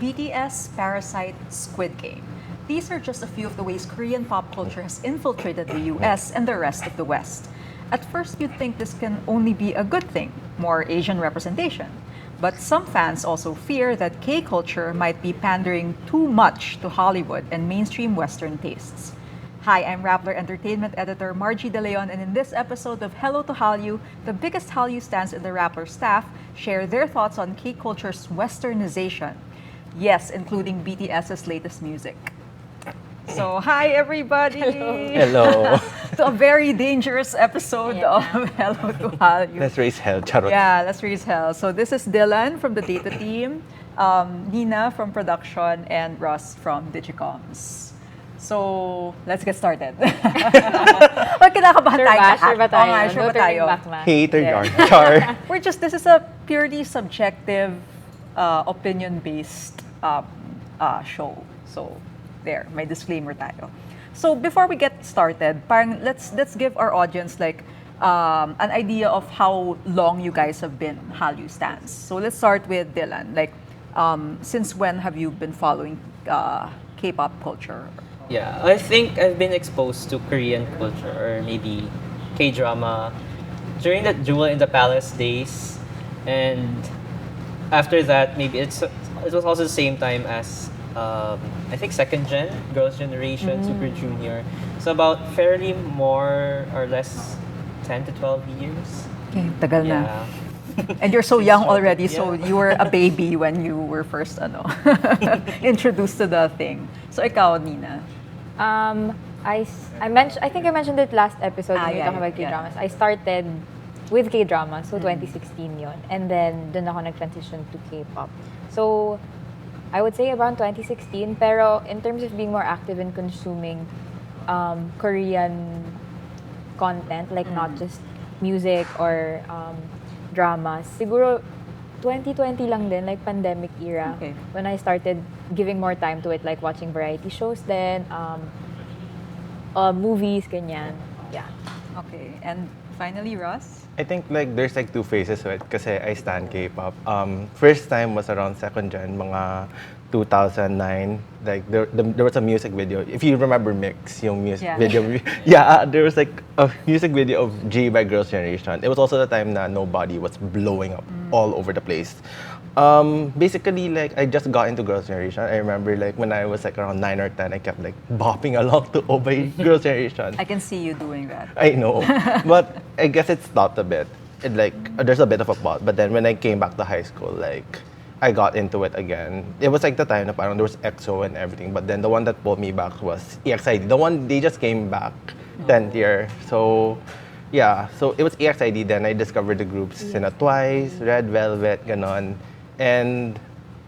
BTS, Parasite, Squid Game. These are just a few of the ways Korean pop culture has infiltrated the US and the rest of the West. At first, you'd think this can only be a good thing, more Asian representation. But some fans also fear that K culture might be pandering too much to Hollywood and mainstream Western tastes. Hi, I'm Rappler Entertainment Editor Margie De Leon, and in this episode of Hello to Hallyu, the biggest Hallyu stans in the Rappler staff share their thoughts on K culture's westernization. Yes, including BTS's latest music. So, hi everybody! Hello. To a very dangerous episode of Hello to Hallyu. Let's raise hell, charot. Yeah, let's raise hell. So this is Dylan from the data team, Nina from production, and Russ from Digicoms. So, let's get started. Wag kinakabahan tayo lahat. Sure ba tayo? Oo nga, sure ba tayo? Hater Yeah. yarn. Char. This is a purely subjective, opinion-based show. So, there, may disclaimer tayo. So, before we get started, parang let's give our audience like an idea of how long you guys have been Hallyu stans. So, let's start with Dylan. Like, since when have you been following K-pop culture? Yeah, I think I've been exposed to Korean culture or maybe K-drama during the Jewel in the Palace days, and after that maybe it was also the same time as I think second gen, Girls' Generation, Super Junior. So about fairly more or less 10 to 12 years. Okay, tagal na. Yeah. And you're so young already, Yeah. so you were a baby when you were first introduced to the thing. So ikaw, Nina. I think I mentioned it last episode when we talked about K-dramas. I started with K-drama, so 2016 yon. And then, dun ako nag-transition to K-pop. So, I would say around 2016, pero in terms of being more active in consuming Korean content, like not just music or dramas, siguro 2020 lang din, like pandemic era, Okay. when I started giving more time to it, like watching variety shows then, movies, ganyan. Yeah. Okay, and finally, Russ? I think like there's like two phases to it kasi I stan K-pop. First time was around second gen, mga 2009. Like there was a music video. If you remember Mix, yung music video. Yeah, there was like a music video of G by Girls' Generation. It was also the time na Nobody was blowing up all over the place. Basically, like I just got into Girls' Generation. I remember like when I was like around 9 or 10, I kept like bopping along to Obey Girls' Generation. I can see you doing that. I know, but I guess it stopped a bit. It like there's a bit of a pause. But then when I came back to high school, like I got into it again. It was like the time na parang there was EXO and everything. But then the one that pulled me back was EXID. The one they just came back 10th year. So yeah, so it was EXID. Then I discovered the groups Sina Twice, Red Velvet, ganon. And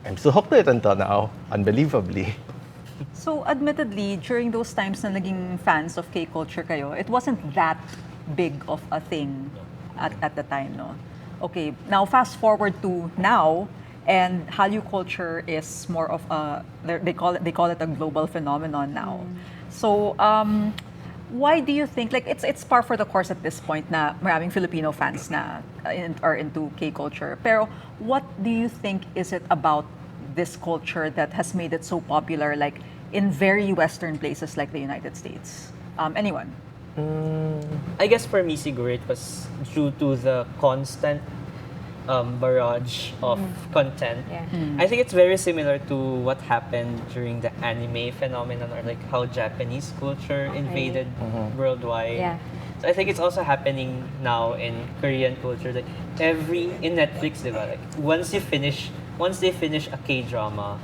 I'm still hooked to it until now, unbelievably. So, admittedly, during those times na naging fans of K-culture kayo, it wasn't that big of a thing at the time, no? Okay, now fast forward to now, and Hallyu culture is more of a, they call it a global phenomenon now. So, why do you think, like it's par for the course at this point na maraming Filipino fans na are into K-culture, pero what do you think is it about this culture that has made it so popular, like in very Western places like the United States? Anyone? I guess for me, siguro it was due to the constant barrage of content. Yeah. I think it's very similar to what happened during the anime phenomenon, or like how Japanese culture invaded worldwide. Yeah. So I think it's also happening now in Korean culture. Like in Netflix, diba? Like once they finish a K-drama,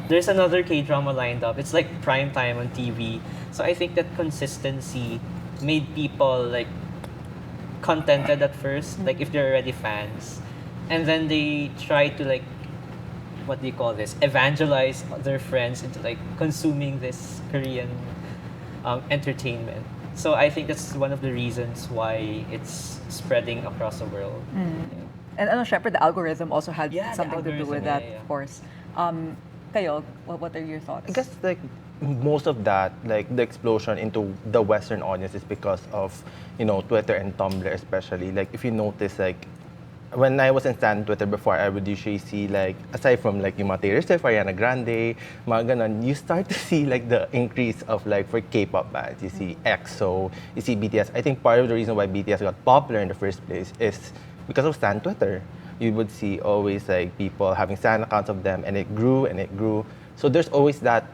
there's another K-drama lined up. It's like prime time on TV. So I think that consistency made people like contented at first, like if they're already fans. And then they try to like, what do you call this? Evangelize their friends into like consuming this Korean entertainment. So I think that's one of the reasons why it's spreading across the world. And syempre, the algorithm also had Yeah, the something to do with algorithm, that, yeah. of course. Kayo, what are your thoughts? I guess like most of that, like the explosion into the Western audience, is because of, Twitter and Tumblr especially. Like if you notice, like when I was in Stan Twitter before, I would usually see, like, aside from like yung mga Taylor Swift, Ariana Grande, mga ganon, you start to see like the increase of, like, for K-pop bands. You see EXO, you see BTS. I think part of the reason why BTS got popular in the first place is because of Stan Twitter. You would see always like people having Stan accounts of them, and it grew and it grew. So there's always that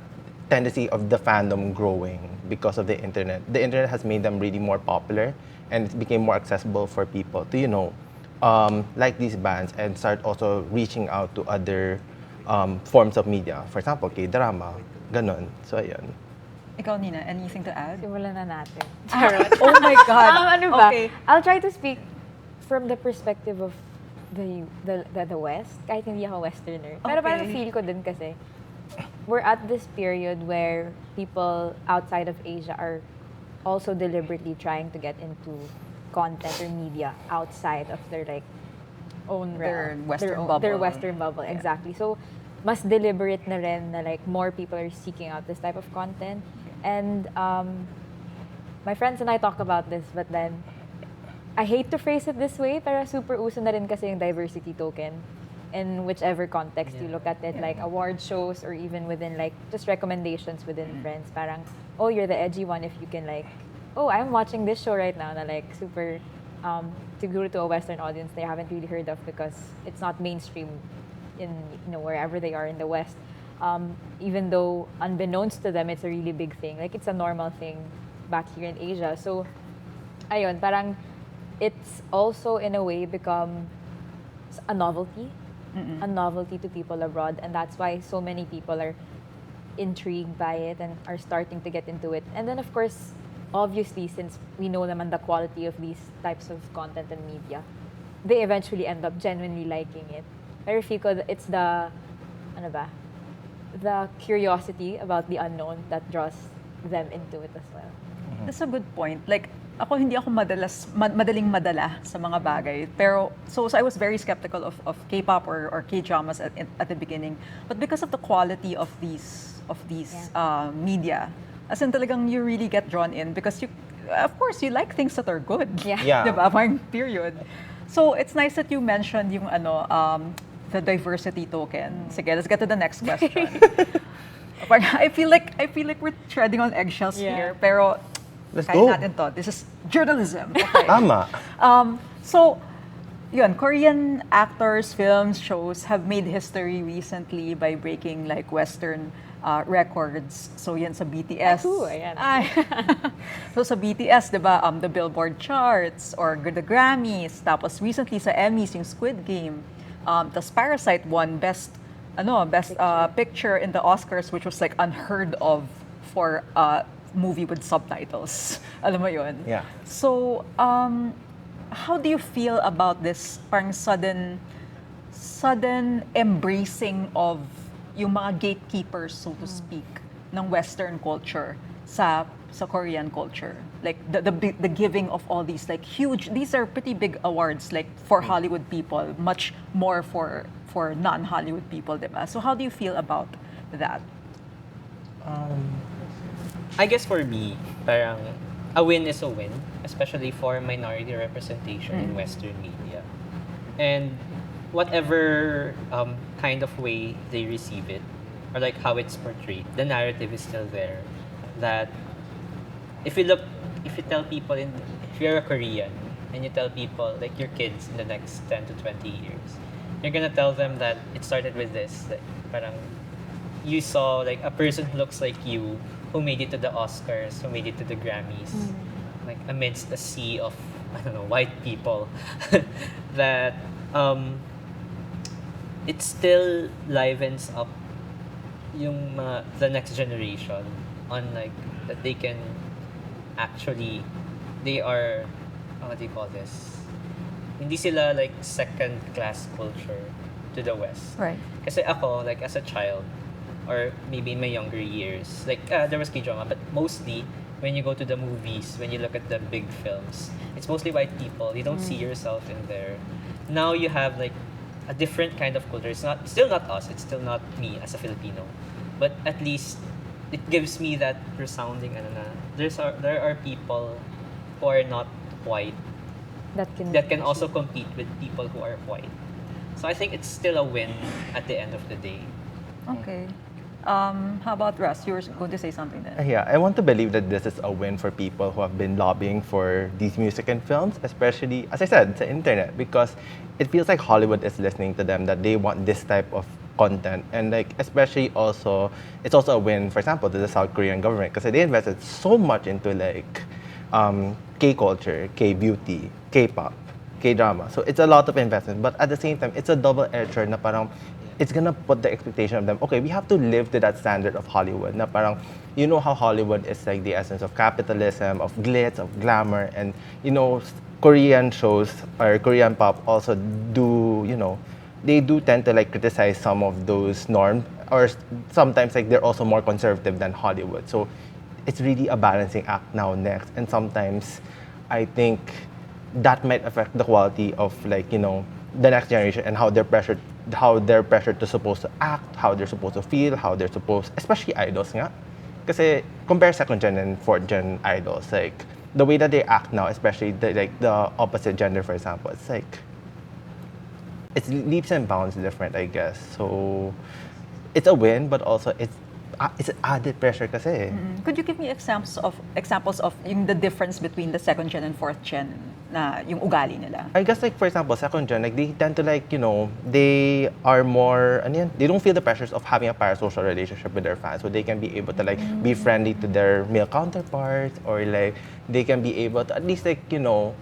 tendency of the fandom growing because of the internet. The internet has made them really more popular, and it became more accessible for people to, like these bands, and start also reaching out to other forms of media. For example, K-drama, ganon. So, ayun. Ikaw, Nina, anything to add? Simulan na natin. Oh my God. Ano ba? Okay. I'll try to speak from the perspective of the West, kahit hindi ako Westerner. Pero Okay. parang feel ko din kasi, we're at this period where people outside of Asia are also deliberately trying to get into content or media outside of their like own Their realm. Western own- bubble. Their Western bubble, Yeah. exactly. So, mas deliberate na rin na like more people are seeking out this type of content. And my friends and I talk about this, but then I hate to phrase it this way, pero super uso na rin kasi yung diversity token in whichever context you look at it, like award shows or even within like just recommendations within friends. Parang, oh, you're the edgy one if you can like, oh, I'm watching this show right now na like super to go to a Western audience they haven't really heard of because it's not mainstream in wherever they are in the West. Even though unbeknownst to them, it's a really big thing. Like it's a normal thing back here in Asia. So, ayun, parang it's also in a way become a novelty. A novelty to people abroad, and that's why so many people are intrigued by it and are starting to get into it. And then of course, obviously, since we know naman the quality of these types of content and media, they eventually end up genuinely liking it. Pero feel ko it's the curiosity about the unknown that draws them into it as well. That's a good point. Like, hindi ako madaling madala sa mga bagay. Pero, so I was very skeptical of K-pop or K-dramas at the beginning. But because of the quality of these media, as in talagang you really get drawn in because of course, you like things that are good. Yeah. Diba? Parang period. So, it's nice that you mentioned yung the diversity token. Sige, let's get to the next question. I feel like we're treading on eggshells here, pero Let's kaya go. natin to. This is journalism. Okay. Tama. So, yun, Korean actors, films, shows have made history recently by breaking like Western records. So, yan sa BTS. Ayan. So, sa BTS, di ba, the Billboard charts or the Grammys. Tapos, recently sa Emmys, yung Squid Game. Tapos Parasite won best picture in the Oscars, which was like unheard of for movie with subtitles. Alam mo yun? Yeah. So, how do you feel about this parang sudden embracing of yung mga gatekeepers, so to speak, ng Western culture sa Korean culture? Like the giving of all these like these are pretty big awards like for Hollywood people, much more for non-Hollywood people, diba? So how do you feel about that? I guess for me, parang a win is a win, especially for minority representation in Western media. And whatever kind of way they receive it, or like how it's portrayed, the narrative is still there. That if you tell people, if you're a Korean, and you tell people, like your kids in the next 10 to 20 years, you're gonna tell them that it started with this. Like, parang you saw like a person who looks like you, who made it to the Oscars, who made it to the Grammys, like amidst a sea of, I don't know, white people, that it still livens up yung the next generation on like that they can actually, they are, what do you call this? Hindi sila like second class culture to the West. Right. Kasi ako, like as a child, or maybe in my younger years, like there was K-drama, but mostly when you go to the movies, when you look at the big films, it's mostly white people. You don't see yourself in there. Now you have like a different kind of culture. It's still not us. It's still not me as a Filipino, but at least it gives me that resounding ano na there are people who are not white that can also compete with people who are white. So I think it's still a win at the end of the day. Okay. How about Russ? You were going to say something then. Yeah, I want to believe that this is a win for people who have been lobbying for these music and films, especially, as I said, the internet, because it feels like Hollywood is listening to them, that they want this type of content. And like, especially also, it's also a win, for example, to the South Korean government, because they invested so much into like K-culture, K-beauty, K-pop, K-drama. So it's a lot of investment, but at the same time, it's a double-edged sword na parang it's gonna put the expectation of them, okay, we have to live to that standard of Hollywood. Na parang, you know how Hollywood is like the essence of capitalism, of glitz, of glamour, and you know, Korean shows or Korean pop also do, you know, they do tend to like criticize some of those norms, or sometimes like they're also more conservative than Hollywood. So it's really a balancing act now next, and sometimes I think that might affect the quality of like, you know, the next generation and how they're pressured to supposed to act, how they're supposed to feel, how they're supposed, especially idols nga. Kasi compare second gen and fourth gen idols, like the way that they act now, especially the opposite gender, for example, it's like it's leaps and bounds different, I guess. So it's a win, but also it's added pressure kasi. Could you give me examples of yung the difference between the second gen and fourth gen na yung ugali nila? I guess like for example, second gen, like they tend to like, you know, they are more, they don't feel the pressures of having a parasocial relationship with their fans. So they can be able to like be friendly to their male counterparts, or like they can be able to at least like, you know,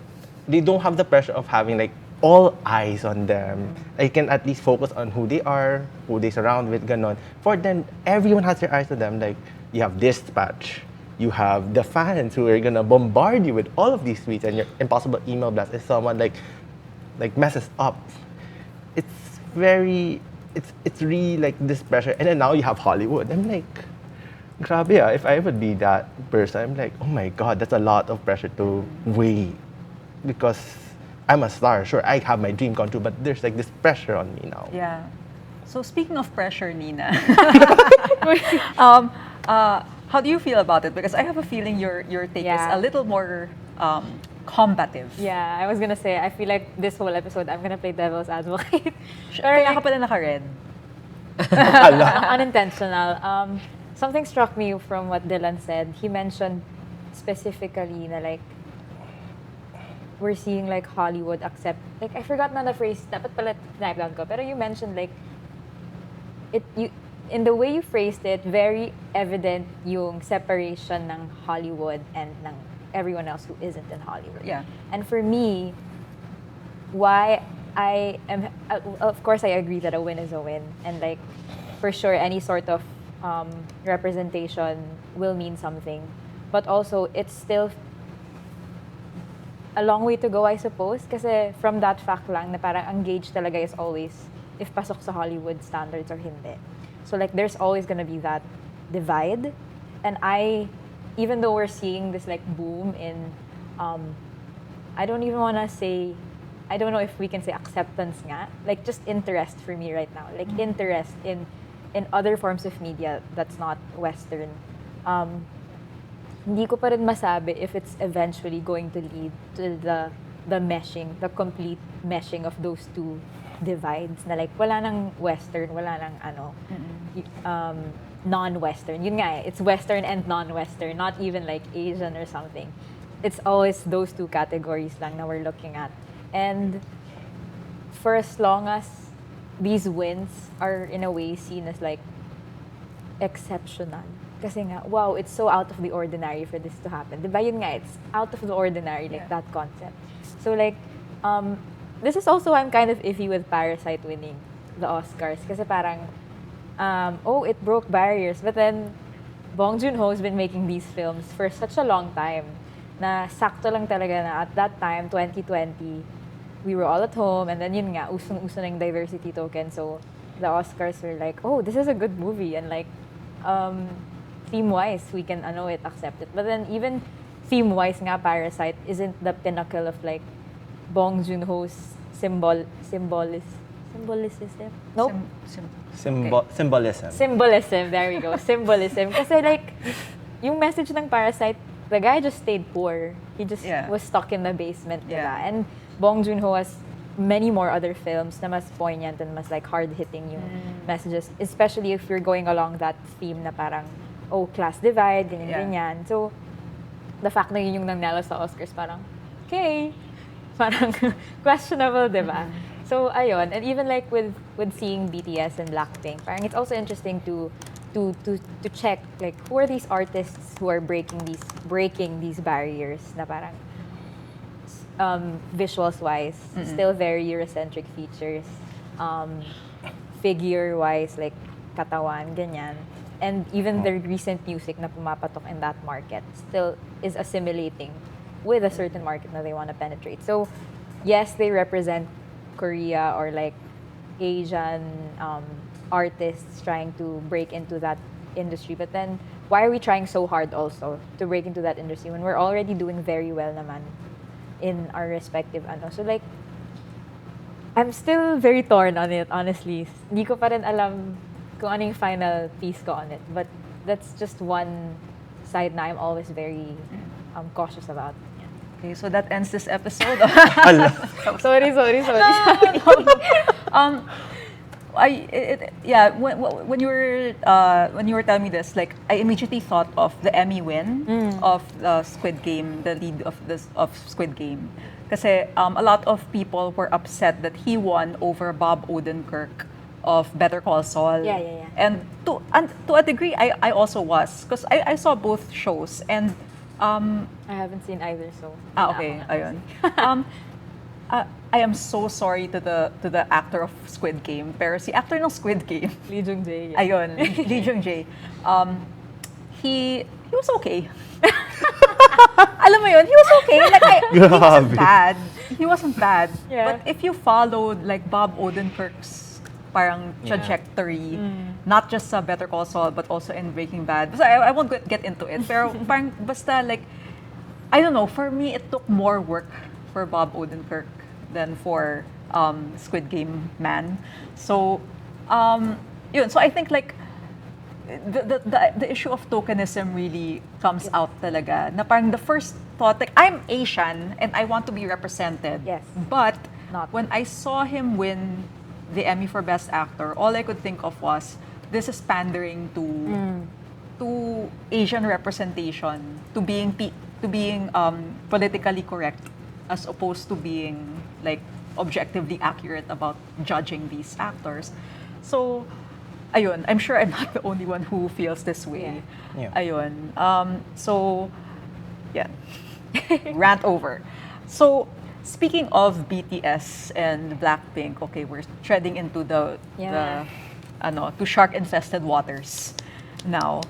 they don't have the pressure of having like all eyes on them. They can at least focus on who they are, who they surround with, ganon. For them, everyone has their eyes on them. Like, you have Dispatch, you have the fans who are gonna bombard you with all of these tweets, and your impossible email blast if someone like messes up. It's really like this pressure. And then now you have Hollywood. I'm like, grabe ah, if I would be that person, I'm like, oh my God, that's a lot of pressure to weigh. Because I'm a star, sure, I have my dream come true, but there's like this pressure on me now. Yeah. So speaking of pressure, Nina, how do you feel about it? Because I have a feeling your take is a little more combative. Yeah, I was gonna say, I feel like this whole episode, I'm gonna play devil's advocate. Kaya ka pala naka-red. Unintentional. Something struck me from what Dylan said. He mentioned specifically na like, we're seeing like Hollywood accept, like I forgot na the phrase, dapat pala type down ko, pero you mentioned like, in the way you phrased it, very evident yung separation ng Hollywood and ng everyone else who isn't in Hollywood. Yeah. And for me, why I am, of course I agree that a win is a win, and like for sure any sort of representation will mean something, but also it's still a long way to go, I suppose, kasi from that fact lang na parang ang gauge talaga is always if pasok sa Hollywood standards or hindi. So like there's always gonna be that divide, and even though we're seeing this like boom in I don't even wanna say, I don't know if we can say acceptance nga, like just interest for me right now, like interest in other forms of media that's not Western. Hindi ko pa rin masabi if it's eventually going to lead to the meshing, the complete meshing of those two divides na like wala nang Western, wala nang non-Western. Yun nga it's Western and non-Western, not even like Asian or something. It's always those two categories lang na we're looking at. And for as long as these wins are in a way seen as like exceptional, kasi nga, wow, it's so out of the ordinary for this to happen. Diba yun nga, it's out of the ordinary, like that concept. So like, this is also why I'm kind of iffy with Parasite winning the Oscars. Kasi parang, it broke barriers. But then, Bong Joon-ho has been making these films for such a long time na sakto lang talaga na at that time, 2020, we were all at home, and then yun nga, usong-uso ng diversity token. So the Oscars were like, oh, this is a good movie. And like, theme-wise, we can accept it. But then even theme-wise nga, Parasite isn't the pinnacle of like Bong Joon-ho's symbolism Symbolism? Nope. Symbolism. Symbolism, there we go. Symbolism. Kasi like, yung message ng Parasite, the guy just stayed poor. He just was stuck in the basement, diba? And Bong Joon-ho has many more other films na mas poignant and mas like hard-hitting yung messages, especially if you're going along that theme na parang, oh, class divide, ganyan. So, the fact na yun yung nanalo sa Oscars, parang, okay, parang questionable, diba? So, ayun. And even like with seeing BTS and Blackpink, parang it's also interesting to check like who are these artists who are breaking these barriers na parang visuals wise still very Eurocentric features, figure wise like katawan ganyan, and even the recent music na pumapatok in that market still is assimilating with a certain market that they want to penetrate. So yes, they represent Korea or like Asian artists trying to break into that industry, but then why are we trying so hard also to break into that industry when we're already doing very well naman in our respective ano? So like, I'm still very torn on it, honestly. Hindi ko pa rin alam kung ano yung final piece ko on it, but that's just one side na I'm always very cautious about. Okay, so that ends this episode. Sorry. When you were telling me this, like I immediately thought of the Emmy win of Squid Game, the lead of Squid Game, kasi a lot of people were upset that he won over Bob Odenkirk of Better Call Saul. Yeah. And to a degree, I also was, because I saw both shows and. I haven't seen either, so. Okay, ayun. I am so sorry to the actor of Squid Game. Pero si actor ng Squid Game, Lee Jung-jae. ayun, Lee Jung-jae. He was okay. Alam mo yun, he was okay. Like he wasn't bad. He wasn't bad. Yeah. But if you followed like Bob Odenkirk's parang trajectory, not just sa Better Call Saul, but also in Breaking Bad. So I won't get into it. Pero parang basta like, I don't know, for me, it took more work for Bob Odenkirk than for Squid Game man. So, yun. So I think like, the issue of tokenism really comes out talaga. Na parang the first thought, like, I'm Asian and I want to be represented. Yes. But Not. when I saw him win the Emmy for Best Actor, all I could think of was, this is pandering to Asian representation, to being politically correct, as opposed to being like objectively accurate about judging these actors. So, ayun, I'm sure I'm not the only one who feels this way. Yeah. Ayun. So, yeah. Rant over. So, speaking of BTS and Blackpink, okay, we're treading into the to shark-infested waters now.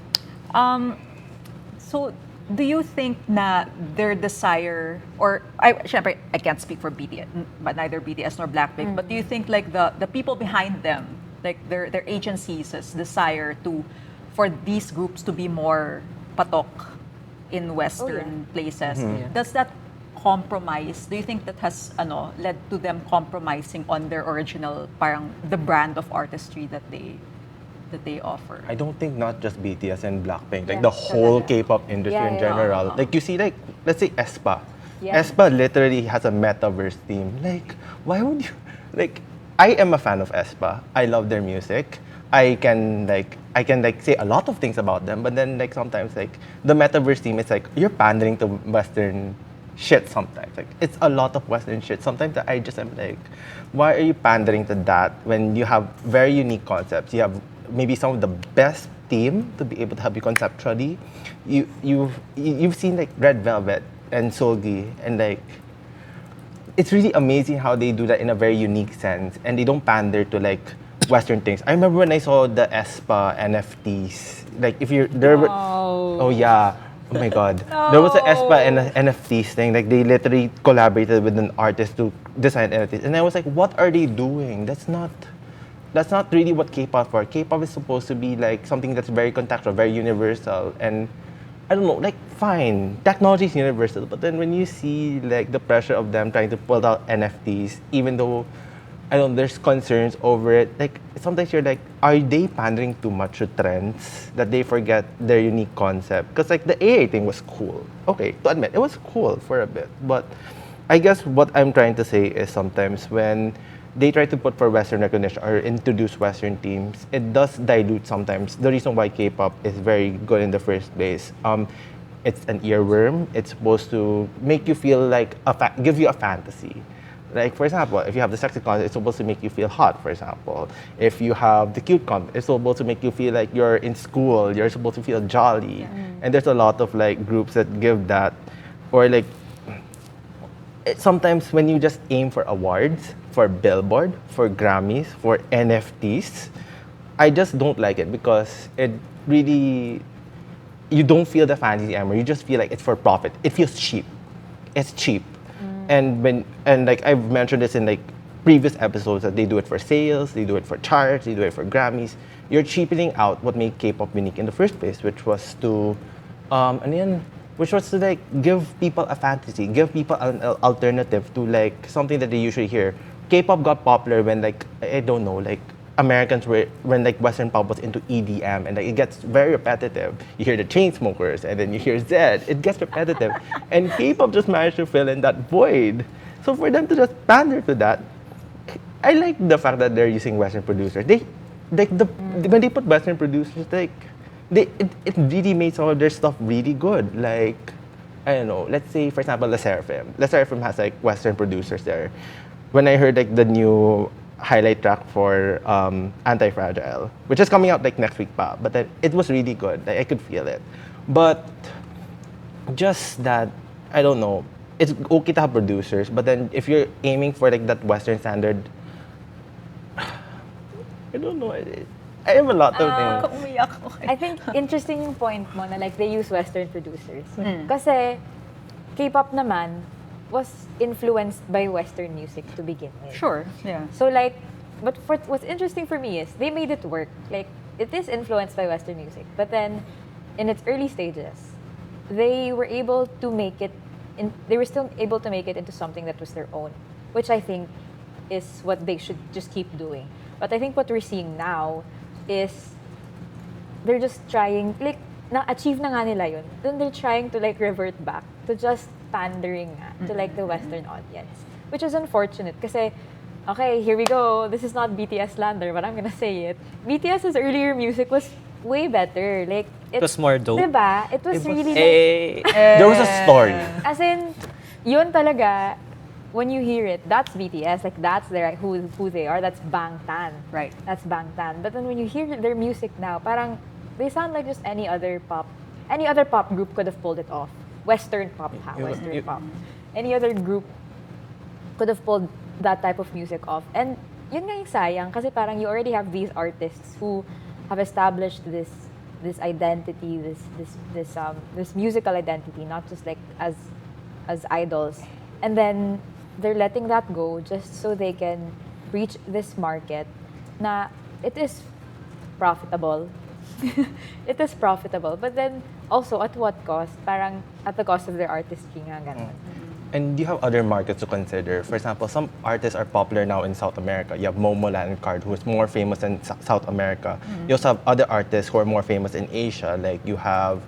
So, do you think na their desire, or syempre, I can't speak for BTS, but neither BTS nor Blackpink, but do you think like the people behind them, like their agencies' desire for these groups to be more patok in Western places, does that compromise? Do you think that has led to them compromising on their original, parang the brand of artistry that they offer? I don't think not just BTS and Blackpink, like the whole K-pop industry in general. Like you see, like let's say aespa. aespa literally has a metaverse theme. Like, why would you? Like, I am a fan of aespa. I love their music. I can say a lot of things about them, but then like sometimes like the metaverse theme is like you're pandering to Western shit sometimes. Like it's a lot of Western shit. Sometimes I just am like, why are you pandering to that when you have very unique concepts? You have maybe some of the best team to be able to help you conceptually. You've seen like Red Velvet and Solgi, and like it's really amazing how they do that in a very unique sense, and they don't pander to like Western things. I remember when I saw the aespa NFTs. Like if you're there, oh yeah. Oh my God. No. There was an aespa and an NFTs thing. Like they literally collaborated with an artist to design NFTs. And I was like, what are they doing? That's not really what K-pop is for. K-pop is supposed to be like something that's very contextual, very universal. And I don't know, like fine, technology is universal. But then when you see like the pressure of them trying to pull out NFTs, even though I don't know, there's concerns over it. Like, sometimes you're like, are they pandering too much to trends that they forget their unique concept? Because, like, the AA thing was cool. Okay, to admit, it was cool for a bit. But I guess what I'm trying to say is sometimes when they try to put for Western recognition or introduce Western themes, it does dilute sometimes the reason why K-pop is very good in the first place. It's an earworm. It's supposed to make you feel like give you a fantasy. Like, for example, if you have the sexy content, it's supposed to make you feel hot, for example. If you have the cute content, it's supposed to make you feel like you're in school, you're supposed to feel jolly. And there's a lot of like groups that give that, or like, sometimes when you just aim for awards, for Billboard, for Grammys, for NFTs, I just don't like it because it really, you don't feel the fantasy anymore. You just feel like it's for profit. It feels cheap. It's cheap. And like I've mentioned this in like previous episodes that they do it for sales, they do it for charts, they do it for Grammys. You're cheapening out what made K-pop unique in the first place, which was to, which was to like give people a fantasy, give people an alternative to like something that they usually hear. K-pop got popular when like I don't know, like Americans were when like Western pop was into EDM and like it gets very repetitive. You hear the Chainsmokers and then you hear Zed. It gets repetitive, and K-pop just managed to fill in that void. So for them to just pander to that, I like the fact that they're using Western producers. They like when they put Western producers, like it really made some of their stuff really good. Like I don't know, let's say for example, Le Seraphim has like Western producers there. When I heard like the new highlight track for Anti-Fragile, which is coming out like next week pa, but then it was really good. Like, I could feel it. But just that, I don't know, it's okay to have producers, but then if you're aiming for like that Western standard, I don't know. I have a lot of things. I think interesting yung point mo na like they use Western producers. Kasi K-pop naman was influenced by Western music to begin with. Sure, yeah. So like, but what's interesting for me is they made it work. Like, it is influenced by Western music, but then in its early stages, they were able to make it, they were still able to make it into something that was their own, which I think is what they should just keep doing. But I think what we're seeing now is they're just trying, like, na-achieve na nga nila yun. Then they're trying to like revert back to just pandering to like the Western audience, which is unfortunate kasi, okay, here we go, this is not BTS slander, but I'm gonna say it. BTS's earlier music was way better. Like, It was more dope. Diba? It was really like, There was a story. as in, yun talaga, when you hear it, that's BTS, like that's their who they are, that's Bangtan. Right. That's Bangtan. But then when you hear their music now, parang they sound like just any other pop group could have pulled it off. Western pop, Western pop. Any other group could have pulled that type of music off. And yun nga yung sayang kasi parang you already have these artists who have established this identity, this musical identity, not just like as idols. And then they're letting that go just so they can reach this market na it is profitable. It is profitable, but then also at what cost? Parang at the cost of their artistry nga ganun. And you have other markets to consider. For example, some artists are popular now in South America. You have Momo Landcard, who is more famous in South America. You also have other artists who are more famous in Asia. Like you have,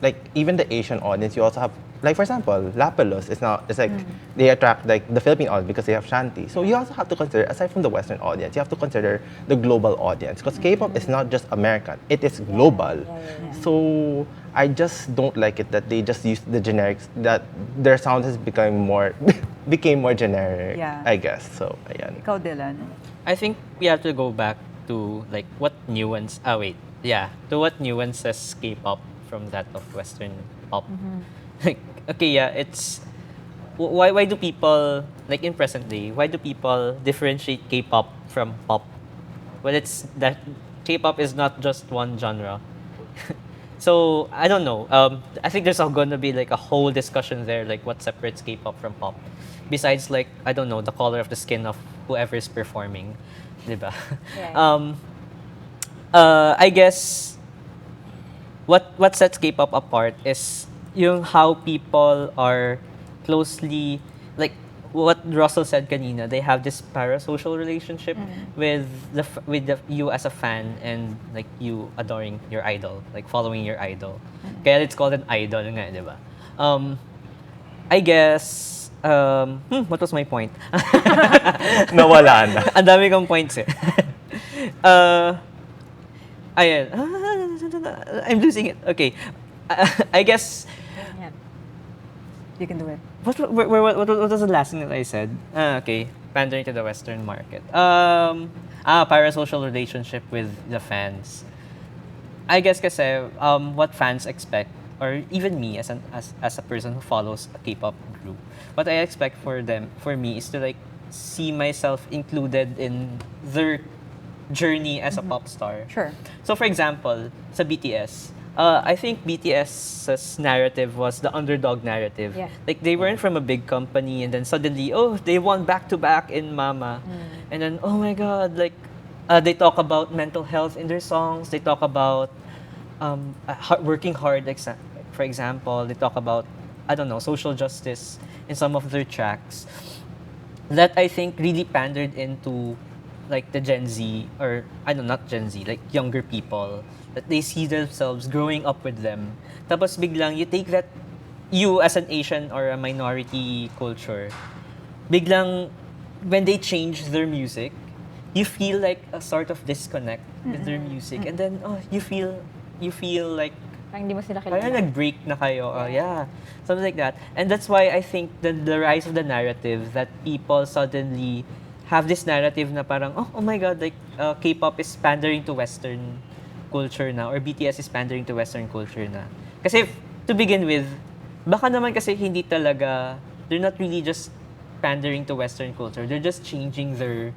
like even the Asian audience. You also have, like for example, Lapalus is now. It's like they attract like the Philippine audience because they have Shanty. So you also have to consider, aside from the Western audience, you have to consider the global audience because K-pop is not just American; it is global. So I just don't like it that they just use the generics, that their sound has become more became more generic. Yeah. I guess so. Ayan. Ikaw, Dylan. I think we have to go back to like what nuance. To what nuances K-pop from that of Western pop. Like, okay, yeah, it's why do people like in present day? Why do people differentiate K-pop from pop? Well, it's that K-pop is not just one genre. So I don't know. I think there's going to be like a whole discussion there, like what separates K-pop from pop. Besides, like I don't know, the color of the skin of whoever is performing, diba? Yeah. I guess what sets K-pop apart is yung how people are closely like what Russell said kanina, they have this parasocial relationship with you as a fan and like you adoring your idol, like following your idol. Kaya it's called an idol nga, di ba? I guess what was my point? Nawala na. Ang dami kong points eh. Ayan. I'm losing it. Okay. I guess You can do it. what was the last thing that I said? Okay. Pandering to the Western market. Parasocial relationship with the fans. I guess kasi what fans expect, or even me as a person who follows a K-pop group, what I expect for me is to like see myself included in their journey as a pop star. Sure. So for example, sa BTS, I think BTS's narrative was the underdog narrative. Yeah. Like they weren't from a big company and then suddenly, they won back to back in Mama. And then, oh my God, like they talk about mental health in their songs. They talk about working hard, for example. They talk about, I don't know, social justice in some of their tracks. That I think really pandered into like the Gen Z, or I don't know, not Gen Z, like younger people, that they see themselves growing up with them. Tapos biglang you take that, you as an Asian or a minority culture, biglang when they change their music, you feel like a sort of disconnect with their music, and then you feel like Parang hindi mo sila parang kilala. nag-break na kayo. Something like that. And that's why I think the rise of the narrative that people suddenly have this narrative na parang, oh my God, like K-pop is pandering to Western culture na, or BTS is pandering to Western culture na. Kasi to begin with, baka naman kasi hindi talaga, they're not really just pandering to Western culture. They're just changing their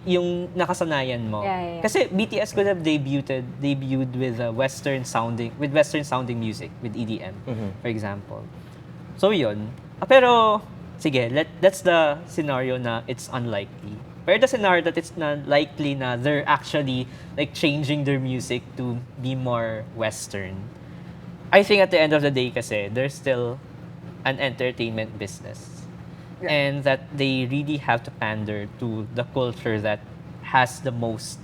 yung nakasanayan mo. Yeah. Kasi BTS could have debuted with Western sounding music, with EDM, for example. So yun. Pero sige, that's the scenario na it's unlikely. Pero the scenario that it's not likely na they're actually like changing their music to be more Western. I think at the end of the day kasi there's still an entertainment business. Yeah. And that they really have to pander to the culture that has the most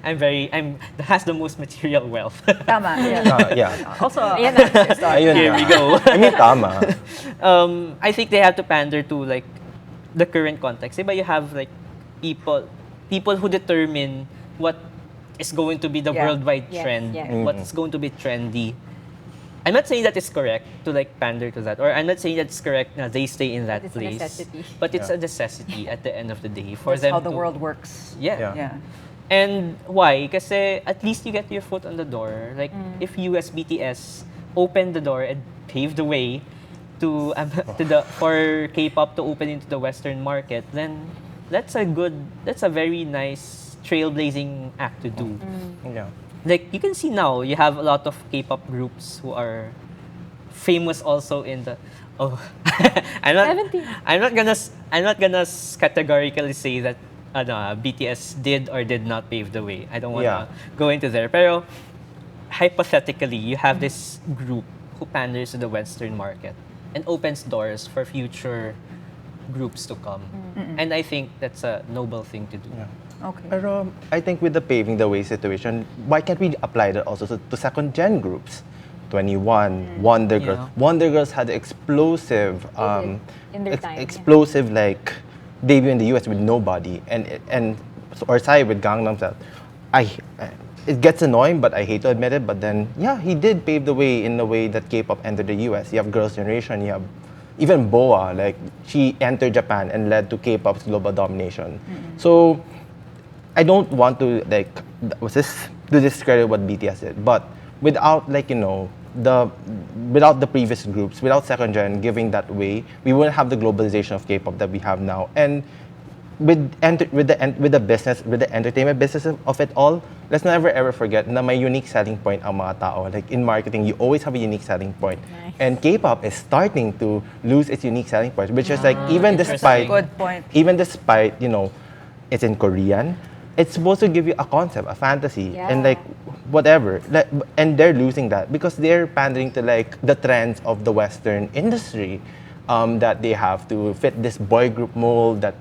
has the most material wealth. Tama. Yeah. Yeah. Also, Ayan na. Ayun Here na. we go. I mean, tama. I think they have to pander to like the current context. Diba you have like people who determine what is going to be the Yeah. worldwide Yes, trend, yes. what is going to be trendy. I'm not saying that it's correct to like pander to that, or I'm not saying that it's correct na they stay in that But it's a place. necessity. But it's Yeah. a necessity at the end of the day for that's them how the to, world works. Yeah. Yeah. And why? Kasi at least you get your foot on the door. Like if you as BTS open the door and pave the way to for K-pop to open into the Western market, then that's a very nice trailblazing act to do. Yeah. Like you can see now, you have a lot of K-pop groups who are famous also in the. I'm not. 17. I'm not gonna categorically say that BTS did or did not pave the way. I don't wanna go into there. Pero hypothetically, you have this group who panders to the Western market and opens doors for future groups to come. And I think that's a noble thing to do. Yeah. Okay. Pero I think with the paving the way situation, why can't we apply that also to second gen groups? 21, Wonder Girls. Yeah. Wonder Girls had explosive, In their time, yeah. explosive like debut in the US with Nobody, and or Psy with Gangnam Style. It gets annoying, but I hate to admit it. But then, yeah, he did pave the way in the way that K-pop entered the US. You have Girls' Generation. You have even Boa. Like she entered Japan and led to K-pop's global domination. So I don't want to to discredit what BTS did, but without without the previous groups, without second gen giving that way, we wouldn't have the globalization of K-pop that we have now. And with the business, with the entertainment business of it all, let's never ever forget na may unique selling point ang mga tao. Like in marketing, you always have a unique selling point. Nice. And K-pop is starting to lose its unique selling point, which is like even interesting. despite Good point. even despite it's in Korean, it's supposed to give you a concept, a fantasy, and like whatever. And they're losing that because they're pandering to like the trends of the Western industry. that they have to fit this boy group mold, that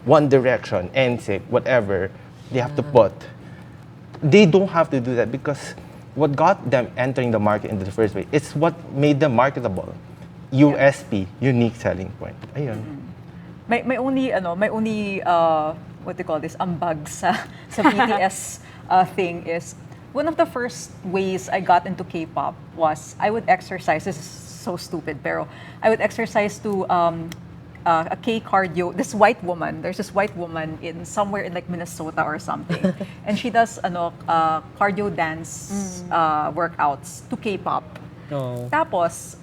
One Direction, NSYNC, whatever they have to put. They don't have to do that because what got them entering the market in the first place, it's what made them marketable. USP, unique selling point. Ayun. May only what do you call this, ambag sa BTS thing is, one of the first ways I got into K-pop was I would exercise. This is so stupid, pero I would exercise to a K-cardio. There's this white woman in somewhere in like Minnesota or something, and she does cardio dance workouts to K-pop. No. Tapos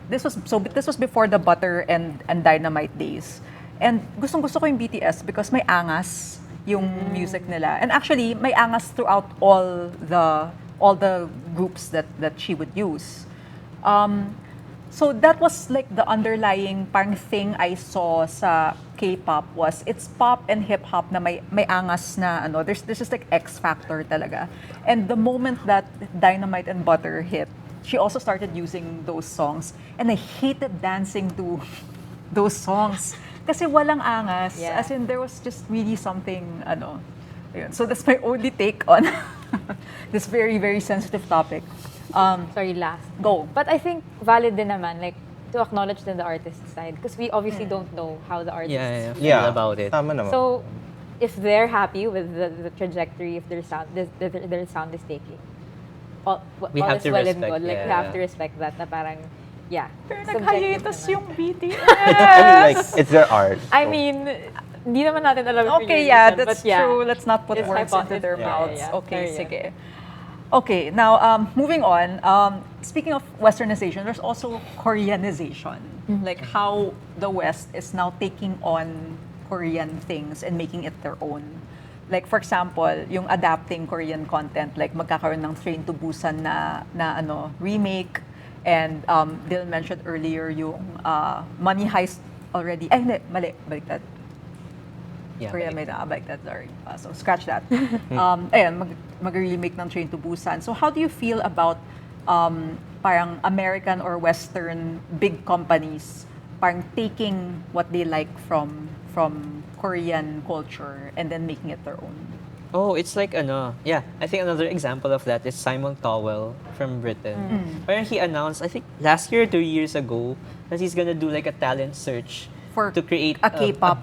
this was before the Butter and Dynamite days, and gustong-gusto ko yung BTS because may angas yung music nila, and actually may angas throughout all the groups that she would use. So that was like the underlying parang thing I saw sa K-pop was it's pop and hip-hop na may angas na there's just like X factor talaga. And the moment that Dynamite and Butter hit, she also started using those songs, and I hated dancing to those songs kasi walang angas. Yeah. As in there was just really something ayun. So that's my only take on this very, very sensitive topic. Sorry, last. Go. But I think valid din naman, like, to acknowledge din the artist side. Because we obviously don't know how the artist Feel about it. Tama naman. So, if they're happy with the trajectory, if their sound is taking, We all have is to well and respect, good. Like, we yeah. have to respect that na parang, yeah. Pero subjective nag-hiatus naman. yung BTS. I mean, like, it's their art. I so- mean, hindi naman natin alam yung Okay, reason, yeah, but that's yeah. true. Let's not put It's words into their yeah, mouths. yeah. Okay, Sorry, sige. Okay, now moving on. Speaking of westernization, there's also Koreanization. Like how the West is now taking on Korean things and making it their own. Like for example, yung adapting Korean content, like magkakaroon ng Train to Busan na remake, and Dil mentioned earlier yung Money Heist already. Ay, hindi, mali, baliktad. Yeah, Korea balik. may nakabaliktad, sorry. So scratch that. Ayan, mag-remake ng Train to Busan. So how do you feel about parang American or Western big companies parang taking what they like from Korean culture and then making it their own? Oh, it's like yeah, I think another example of that is Simon Cowell from Britain. Where he announced, I think last year or 2 years ago, that he's gonna do like a talent search For to create a K-pop,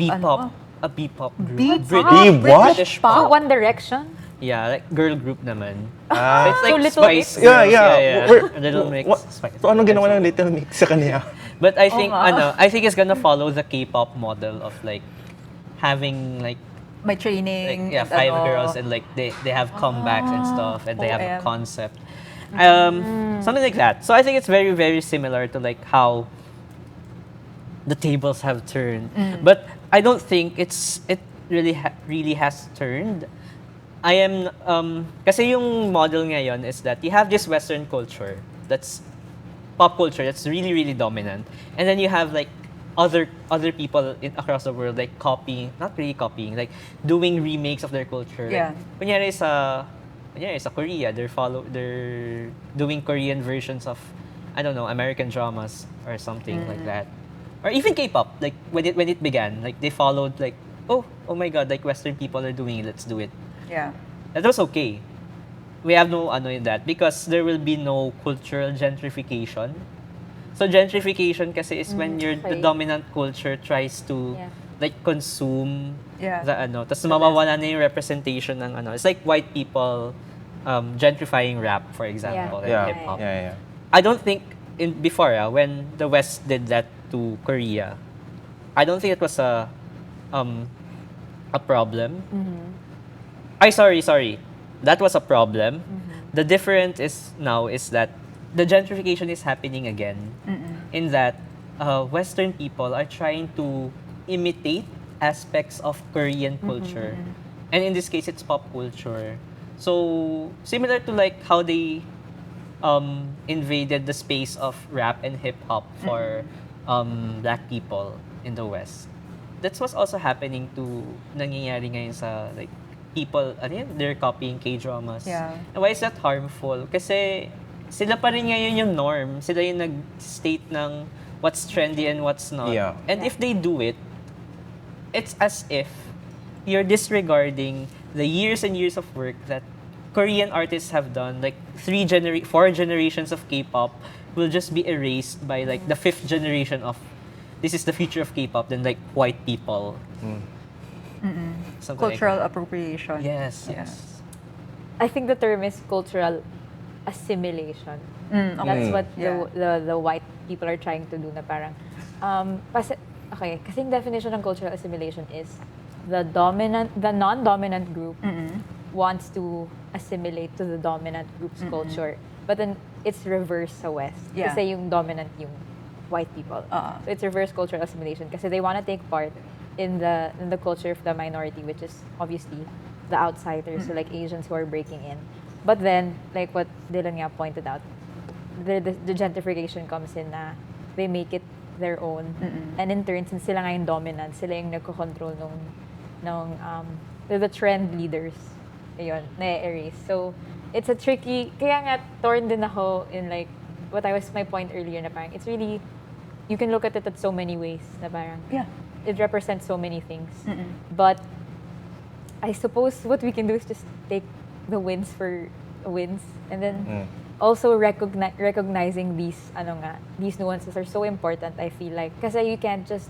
a B-pop group. B-pop? what? British Oh, pop. One Direction? Yeah, like girl group naman. Ah. It's like So Little Spice Mix? Yeah, Girls, yeah. A Little Mix. Spice So, anong ginawa Girls. ng Little Mix sa kanya? But I think nga. I think it's gonna follow the K-pop model of like having like May training. and 5 girls and like they have comebacks and stuff and they have a OM. concept. Something like that. So I think it's very, very similar to like how the tables have turned. But I don't think it really has turned. I am kasi yung model ngayon is that you have this Western culture that's pop culture that's really, really dominant, and then you have like other people across the world like not really copying, like doing remakes of their culture. Yeah. Like, kunyari sa Korea, they're doing Korean versions of, I don't know, American dramas or something like that. Or even K-pop, like when it began, like they followed like, oh my god, like Western people are doing it, let's do it. Yeah. That was okay. We have no in that because there will be no cultural gentrification. So gentrification kasi is when the okay. dominant culture tries to Yeah. like consume Yeah. the tas mawawala na yung representation ng It's like white people gentrifying rap, for example, and Yeah, hip hop. yeah. I don't think before when the West did that to Korea, I don't think it was a problem. Sorry. That was a problem. The difference now is that the gentrification is happening again. In that Western people are trying to imitate aspects of Korean culture. And in this case, it's pop culture. So, similar to like how they invaded the space of rap and hip-hop for black people in the West. That's what's also happening to nangyayari ngayon sa like people, they're copying K-dramas. Yeah. And why is that harmful? Kasi sila pa rin ngayon yung norm. Sila yung nag-state ng what's trendy and what's not. Yeah. And if they do it, it's as if you're disregarding the years and years of work that Korean artists have done. Like 4 generations of K-pop will just be erased by like the 5th generation of this is the future of K-pop, then like white people. Something Cultural like appropriation. that. Yes. I think the term is cultural assimilation. Okay. That's what Yeah. the white people are trying to do na parang kasing definition ng cultural assimilation is the non-dominant group wants to assimilate to the dominant group's culture. But then it's reverse sa West. Yeah. Kasi yung dominant yung white people. So it's reverse cultural assimilation kasi they want to take part in the culture of the minority, which is obviously the outsiders, so like Asians who are breaking in. But then, like what Dylan nga pointed out, the gentrification comes in na they make it their own. And in turn, since sila nga yung dominant, sila yung nagko-control the trend leaders. Ayun, na-erase. So, it's a tricky, kaya nga torn din ako in like, my point earlier na parang, it's really, you can look at it at so many ways na parang, Yeah. it represents so many things. But, I suppose what we can do is just take the wins for wins and then also recognizing these nuances are so important, I feel like, kasi you can't just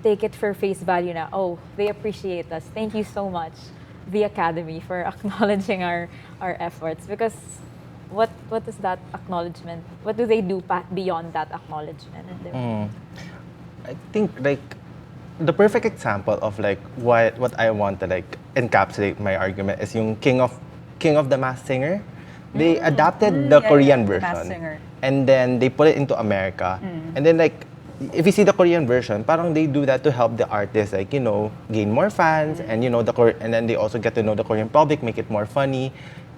take it for face value na, oh, they appreciate us, thank you so much the Academy for acknowledging our efforts, because what is that acknowledgement, what do they do beyond that acknowledgement? I think like the perfect example of like what I want to like encapsulate my argument is yung King of the Masked Singer. They adapted the Korean The Masked version Singer. and then they put it into America. And then like if you see the Korean version, parang they do that to help the artists like, you know, gain more fans and you know and then they also get to know the Korean public, make it more funny.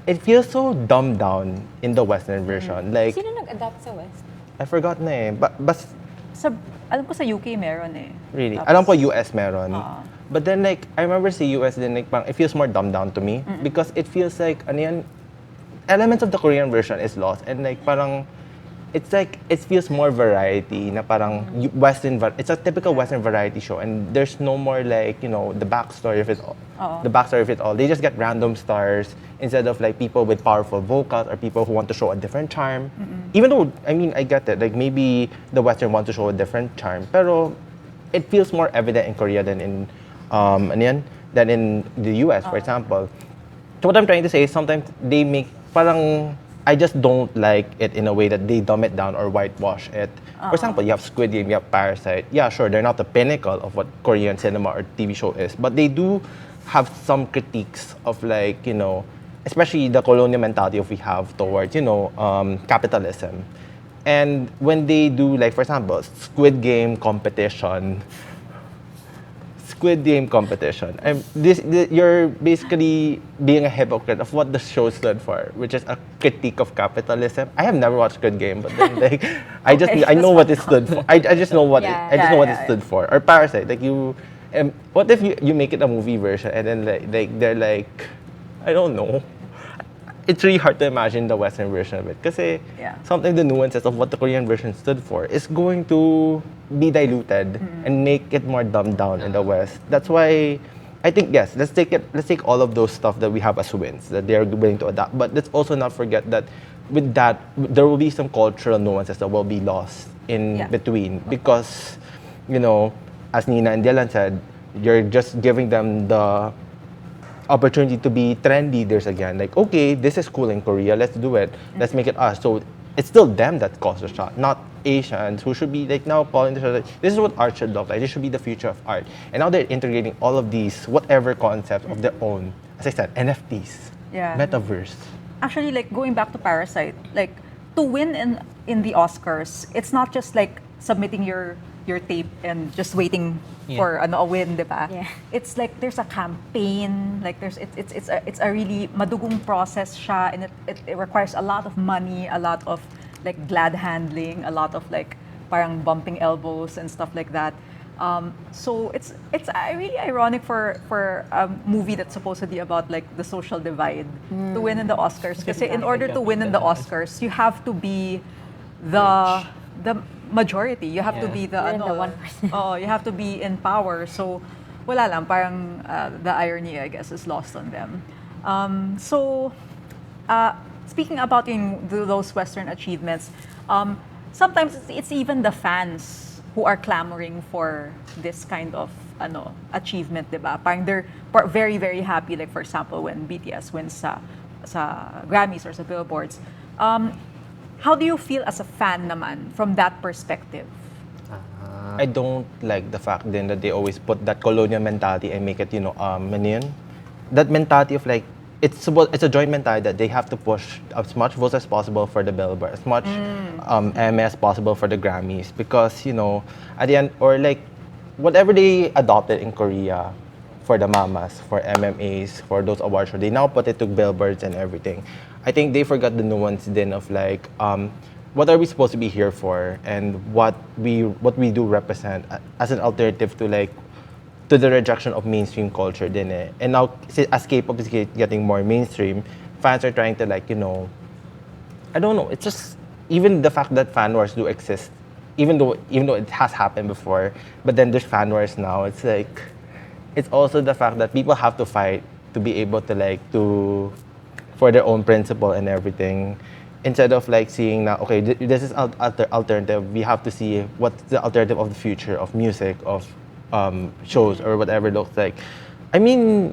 It feels so dumbed down in the Western version. Like Sino nag-adapt sa West? I forgot na eh. But Alam ko sa UK meron eh. really, Tapos, alam ko US meron. But then like I remember sa US then like parang it feels more dumbed down to me because it feels like ano yan, elements of the Korean version is lost and like parang it's like it feels more variety na parang it's a typical Western variety show and there's no more like, you know, the backstory of it all. The backstory of it all. They just get random stars instead of like people with powerful vocals or people who want to show a different charm. Even though I mean I get it, like maybe the Western wants to show a different charm, pero it feels more evident in Korea than in than in the US, for example. So what I'm trying to say is sometimes they make parang I just don't like it in a way that they dumb it down or whitewash it. For example, you have Squid Game, you have Parasite. Yeah, sure, they're not the pinnacle of what Korean cinema or TV show is, but they do have some critiques of like, you know, especially the colonial mentality of we have towards, you know, capitalism. And when they do, like, for example, Squid Game competition, you're basically being a hypocrite of what the show stood for, which is a critique of capitalism. I have never watched Squid Game, but then like I know what it stood for. I just know what it stood for. Or Parasite, like what if you make it a movie version and then like they're like, I don't know. It's really hard to imagine the Western version of it because sometimes the nuances of what the Korean version stood for is going to be diluted and make it more dumbed down in the West. That's why I think yes, let's take all of those stuff that we have as wins that they are willing to adapt. But let's also not forget that with that there will be some cultural nuances that will be lost in between because, you know, as Nina and Dylan said, you're just giving them the opportunity to be trend leaders again. Like, okay, this is cool in Korea, let's do it. Let's make it us. So it's still them that calls the shot, not Asians who should be like now calling the shot. Like, this is what art should look like. This should be the future of art. And now they're integrating all of these whatever concepts of their own. As I said, NFTs, metaverse. Actually, like going back to Parasite, like to win in the Oscars, it's not just like submitting your tape and just waiting for a win, diba? Yeah. It's like there's a campaign, like it's a really madugong process siya, and it requires a lot of money, a lot of like glad handling, a lot of like parang bumping elbows and stuff like that. So it's really ironic for a movie that's supposedly about like the social divide to win in the Oscars. Because in order to win in the Oscars, you have to be the majority. You have to Yeah. be the You're in the ano. 1%. Oh, you have to be in power. So wala lang, parang the irony, I guess, is lost on them. So speaking about those Western achievements, sometimes it's even the fans who are clamoring for this kind of achievement, diba? Parang they're very, very happy, like for example, when BTS wins sa Grammys or sa Billboards. How do you feel as a fan naman from that perspective? I don't like the fact then that they always put that colonial mentality and make it, ano yun? That mentality of like, it's a joint mentality that they have to push as much votes as possible for the Billboard, as much MA as possible for the Grammys, because at the end, or like whatever they adopted in Korea for the mamas, for MMAs, for those awards, they now put it to billboards and everything. I think they forgot the nuance then of like, what are we supposed to be here for, and what we do represent as an alternative to like to the rejection of mainstream culture din eh. And now as K-pop is getting more mainstream, fans are trying to like, I don't know, it's just even the fact that fan wars do exist, even though it has happened before, but then there's fan wars now. It's like, it's also the fact that people have to fight to be able to like for their own principle and everything, instead of like seeing now, okay, this is alternative. We have to see what's the alternative of the future of music, of shows or whatever it looks like. I mean,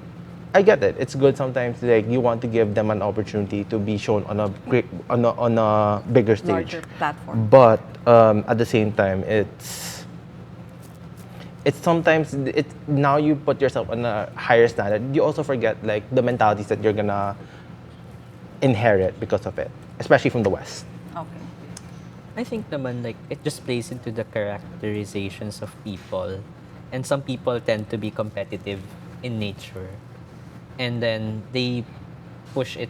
I get it. It's good sometimes. Like you want to give them an opportunity to be shown on a bigger stage, Larger platform. but at the same time, it's sometimes now you put yourself on a higher standard. You also forget like the mentalities that you're gonna inherit because of it, especially from the West. Okay. I think naman like it just plays into the characterizations of people, and some people tend to be competitive in nature, and then they push it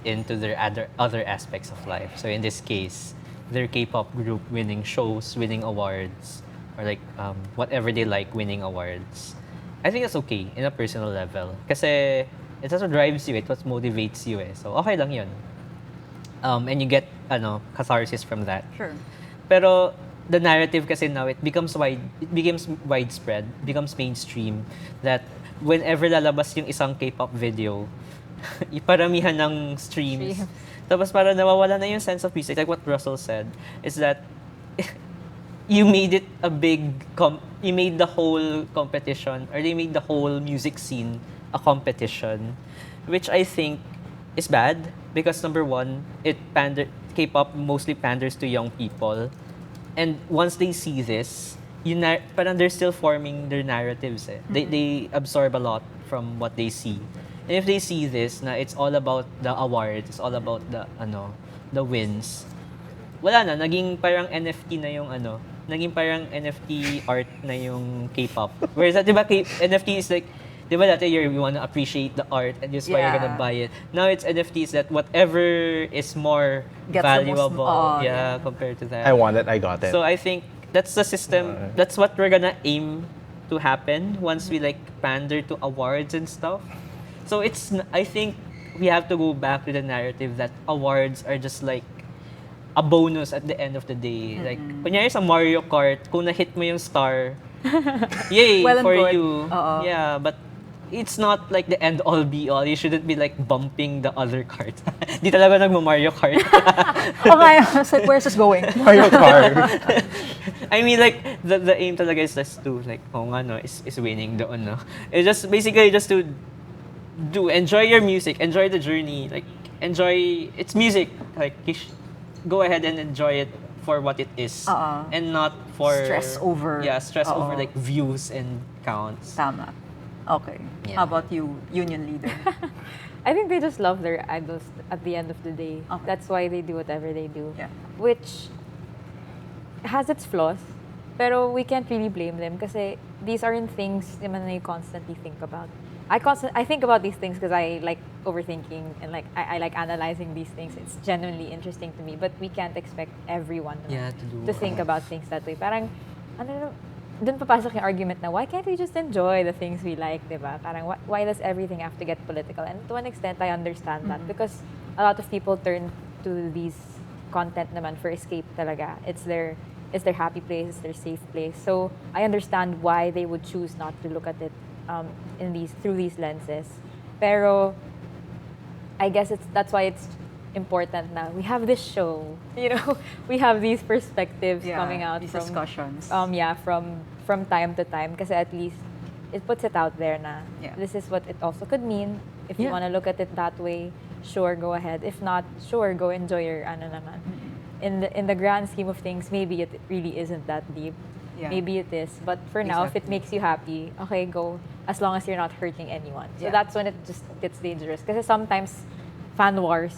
into their other aspects of life. So in this case, their K-pop group winning shows, winning awards, or like whatever they like, winning awards. I think that's okay in a personal level, kasi it's what drives you, it's what motivates you eh. So okay lang yun. And you get catharsis from that. Sure. Pero the narrative kasi now it becomes widespread, becomes mainstream, that whenever lalabas yung isang K-pop video, paramihan ng streams. Tapos parang nawawala na yung sense of music. Like what Russell said, is that you made it you made the whole competition, or they made the whole music scene a competition, which I think is bad, because number one, K-pop mostly panders to young people, and once they see this, parang they're still forming their narratives eh. They absorb a lot from what they see. And if they see this, na it's all about the awards, it's all about the wins, wala na, naging parang NFT na yung naging parang NFT art na yung K-pop. Whereas that, diba, NFT is like, diba dati you want to appreciate the art and just why you're gonna buy it. Now it's NFTs that whatever is more Gets the most- valuable, yeah. compared to that. I want it, I got it. So I think that's the system, that's what we're gonna aim to happen once we like pander to awards and stuff. So I think we have to go back to the narrative that awards are just like a bonus at the end of the day. Like, kunyari sa Mario Kart, kung na-hit mo yung star, yay, Well and for good. you. Oo. Yeah, but it's not like the end-all be-all. You shouldn't be like bumping the other carts. Di talaga nagma-Mario Kart. Okay, I was like, where's this going? Mario Kart. I mean, like, the aim talaga is just to, like, is winning doon, no? It's just, basically, just to enjoy your music, enjoy the journey, like, it's music. Like, go ahead and enjoy it for what it is. And not for... Stress over. Stress over, like, views and counts. Tama. Okay. Yeah. How about you, union leader? I think they just love their idols at the end of the day. Okay. That's why they do whatever they do. Yeah. Which has its flaws, pero we can't really blame them kasi these aren't things naman na you constantly think about. I think about these things because I like overthinking and like I like analyzing these things. It's genuinely interesting to me, but we can't expect everyone to think about things that way. Parang dun papasok yung argument na why can't we just enjoy the things we like, diba? Parang why does everything have to get political? And to an extent, I understand that because a lot of people turn to these content naman for escape talaga. It's their is their happy place, is their safe place. So I understand why they would choose not to look at it through these lenses. Pero I guess that's why it's important now. We have this show, we have these perspectives coming out these from discussions. From time to time, kasi at least it puts it out there na this is what it also could mean. If you want to look at it that way, sure, go ahead. If not, sure, go enjoy your ano naman. In the grand scheme of things, maybe it really isn't that deep. Yeah. Maybe it is. But for now, if it makes you happy, okay, go. As long as you're not hurting anyone. So that's when it just gets dangerous. Because sometimes fan wars,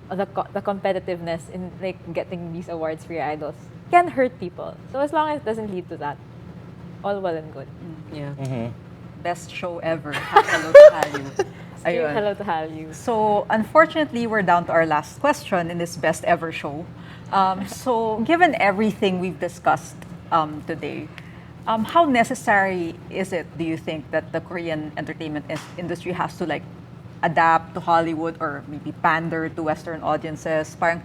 or the competitiveness in like getting these awards for your idols can hurt people. So as long as it doesn't lead to that, all well and good. Yeah. Best show ever. Hello to Hallyu. Ayun. Hello to Hallyu. So, unfortunately, we're down to our last question in this best ever show. So, given everything we've discussed today, how necessary is it, do you think, that the Korean entertainment industry has to like adapt to Hollywood or maybe pander to Western audiences? Parang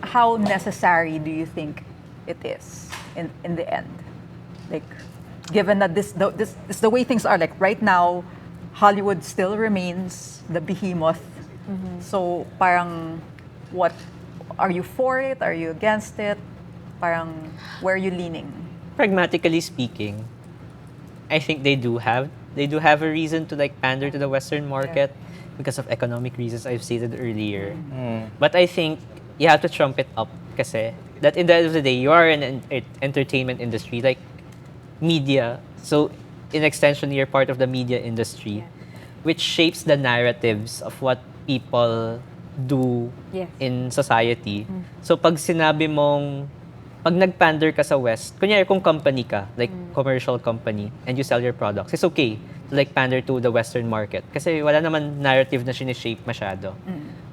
how necessary do you think it is in the end? Like, given that this is the way things are, like right now, Hollywood still remains the behemoth. So, parang, what, are you for it? Are you against it? Parang, where are you leaning? Pragmatically speaking, I think they do have a reason to like pander to the Western market because of economic reasons I've stated earlier. But I think you have to trump it up kasi that in the end of the day, you are in an entertainment industry, like media. So in extension, you're part of the media industry, which shapes the narratives of what people do in society. So pag sinabi mong, pag nagpander ka sa West, kunyari kung company ka, like commercial company, and you sell your products, it's okay to like pander to the Western market. Kasi wala naman narrative na sinishape masyado.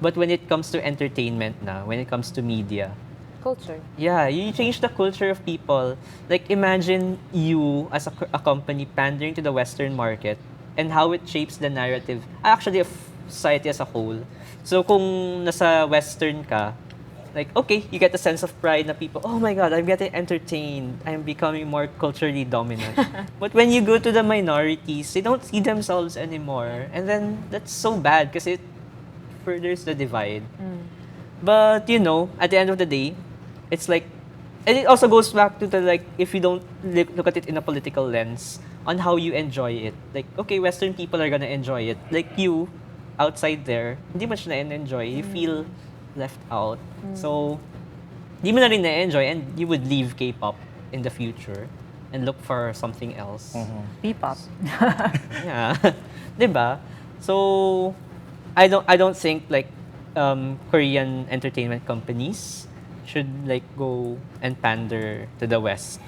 But when it comes to entertainment na, when it comes to media, Culture. yeah, you change the culture of people. Like imagine you as a company pandering to the Western market and how it shapes the narrative, actually of society as a whole. So kung nasa Western ka, like, okay, you get a sense of pride na people, oh my God, I'm getting entertained. I'm becoming more culturally dominant. But when you go to the minorities, they don't see themselves anymore. And then that's so bad because it furthers the divide. But, at the end of the day, it's like, and it also goes back to the, like, if you don't look at it in a political lens, on how you enjoy it. Like, okay, Western people are gonna enjoy it. Like you, outside there, hindi mo siya na-enjoy. You feel left out. So, di mo na rin na-enjoy and you would leave K-pop in the future and look for something else. P-pop. Yeah. Diba? So, I don't think like Korean entertainment companies should like go and pander to the West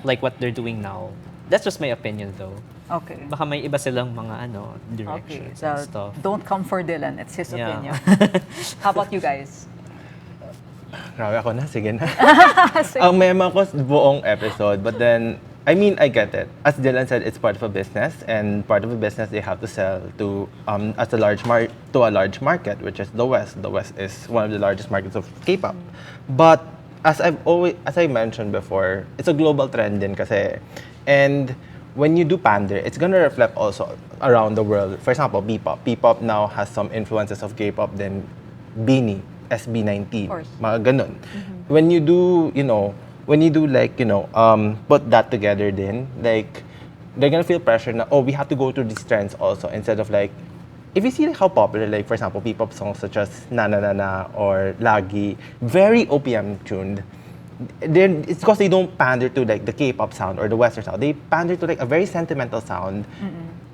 like what they're doing now. That's just my opinion though. Okay. Baka may iba silang mga Okay. directions So, and stuff. don't come for Dylan. It's his Yeah. opinion. How about you guys? Grabe ako na, sige na. Ang mema ko buong episode, but then, I mean, I get it. As Dylan said, it's part of a business, and part of a business they have to sell to to a large market, which is the West. The West is one of the largest markets of K-pop. But as I mentioned before, it's a global trend din kasi, and when you do pander, it's gonna reflect also around the world. For example, P-pop. P-pop now has some influences of K-pop than BINI, SB19, mga ganun. When you do, put that together then, like, they're gonna feel pressure na, we have to go through these trends also, instead of like, if you see like how popular, like for example, P-pop songs such as Na Na Na Na or Lagi, very OPM tuned, it's because they don't pander to like the K-pop sound or the Western sound. They pander to like a very sentimental sound.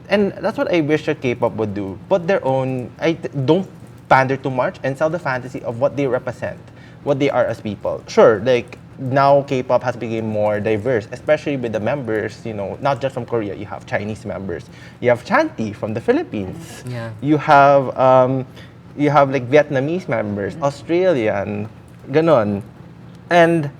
And that's what I wish that K-pop would do. Put their own, don't pander too much and sell the fantasy of what they represent, what they are as people. Sure, like now K-pop has become more diverse, especially with the members, not just from Korea. You have Chinese members. You have Chanty from the Philippines. Yeah. You have like Vietnamese members, Australian, ganon. And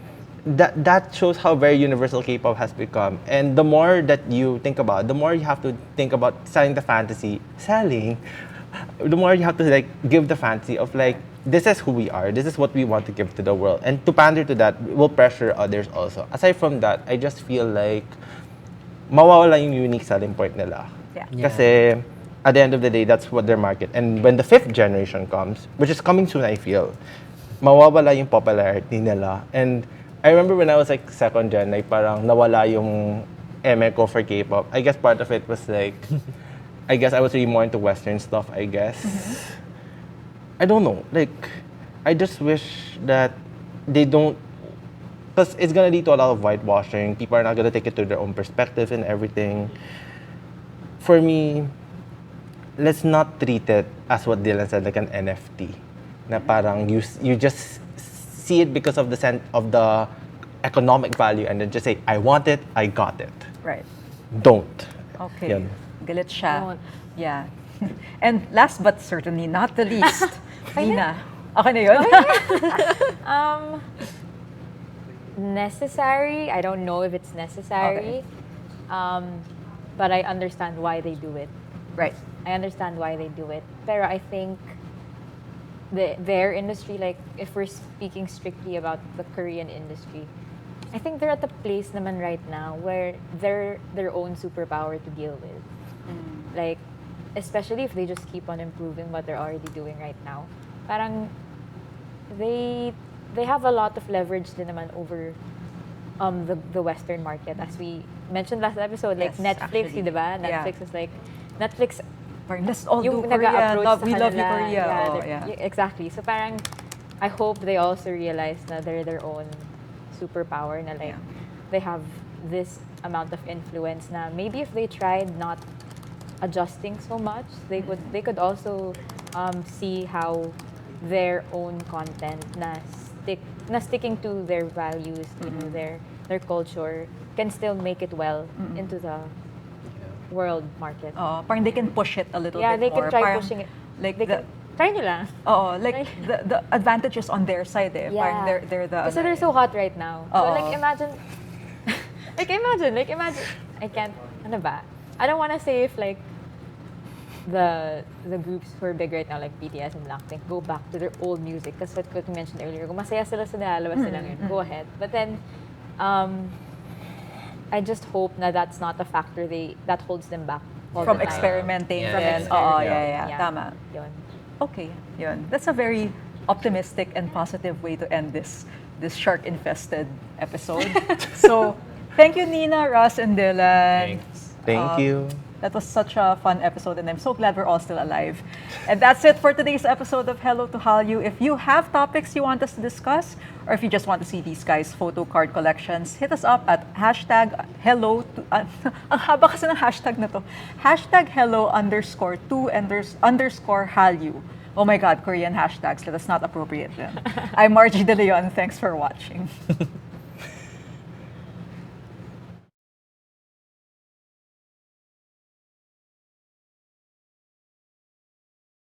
that shows how very universal K-pop has become. And the more that you think about, the more you have to think about selling the fantasy, the more you have to like give the fantasy of like this is who we are. This is what we want to give to the world. And to pander to that, will pressure others also. Aside from that, I just feel like mawawala yung unique selling point nila. Yeah. Kasi at the end of the day, that's what their market. And when the fifth generation comes, which is coming soon, I feel, mawawala yung popularity nila. And I remember when I was like second gen, like parang nawala yung eme ko for K-pop. I guess part of it was like, I guess I was really more into Western stuff, I guess. I don't know. Like, I just wish that they don't, because it's gonna lead to a lot of whitewashing. People are not gonna take it to their own perspective and everything. For me, let's not treat it as what Dylan said, like an NFT. Na parang you just see it because of the economic value and then just say, I want it, I got it. Right. Don't. Okay. Yan. Galit siya. Don't. Yeah. And last but certainly not the least, Nina. Okay na yun? Necessary. I don't know if it's necessary. But I understand why they do it. Right. I understand why they do it. Pero I think their industry, like if we're speaking strictly about the Korean industry, I think they're at a place naman right now where they're their own superpower to deal with. Like, especially if they just keep on improving what they're already doing right now. Parang they have a lot of leverage din naman over the Western market, as we mentioned last episode. Like Yes, Netflix, actually. diba? Yeah. Netflix is like Netflix. Parang, let's all do Yung Korea. nag-a-approach We sa love you, kanila. Korea. Yeah, Oh, they're- yeah. exactly. So parang, I hope they also realize na they're their own superpower, na like, they have this amount of influence na maybe if they tried not adjusting so much, they could also see how their own content sticking to their values, you know, their culture, can still make it well into the world market. Parang they can push it a little Yeah, bit they more. can try Parang, pushing it. Like They can, try nyo lang. like the advantage is on their side eh. Parang they're the Kasi they're so hot right now. So Oo. like imagine, I can't, ano ba? I don't want to say if like the groups who are big right now, like BTS and Blackpink, go back to their old music. Kasi what you mentioned earlier, kung masaya sila sa nilalabas nila ngayon, go ahead. But then, I just hope na that's not a factor that holds them back all from the time. experimenting. Yeah. From Then, experimenting. yeah. Tama. Yun. Okay, yun. That's a very optimistic and positive way to end this shark-infested episode. So, thank you, Nina, Russ, and Dylan. Thanks. Thank you. That was such a fun episode, and I'm so glad we're all still alive. And that's it for today's episode of Hello to Hallyu. If you have topics you want us to discuss, or if you just want to see these guys' photo card collections, hit us up at #hello to, ang haba kasi ng hashtag na to. #hello_to_Hallyu. Oh my God, Korean hashtags. That's not appropriate then. I'm Margie De Leon. Thanks for watching.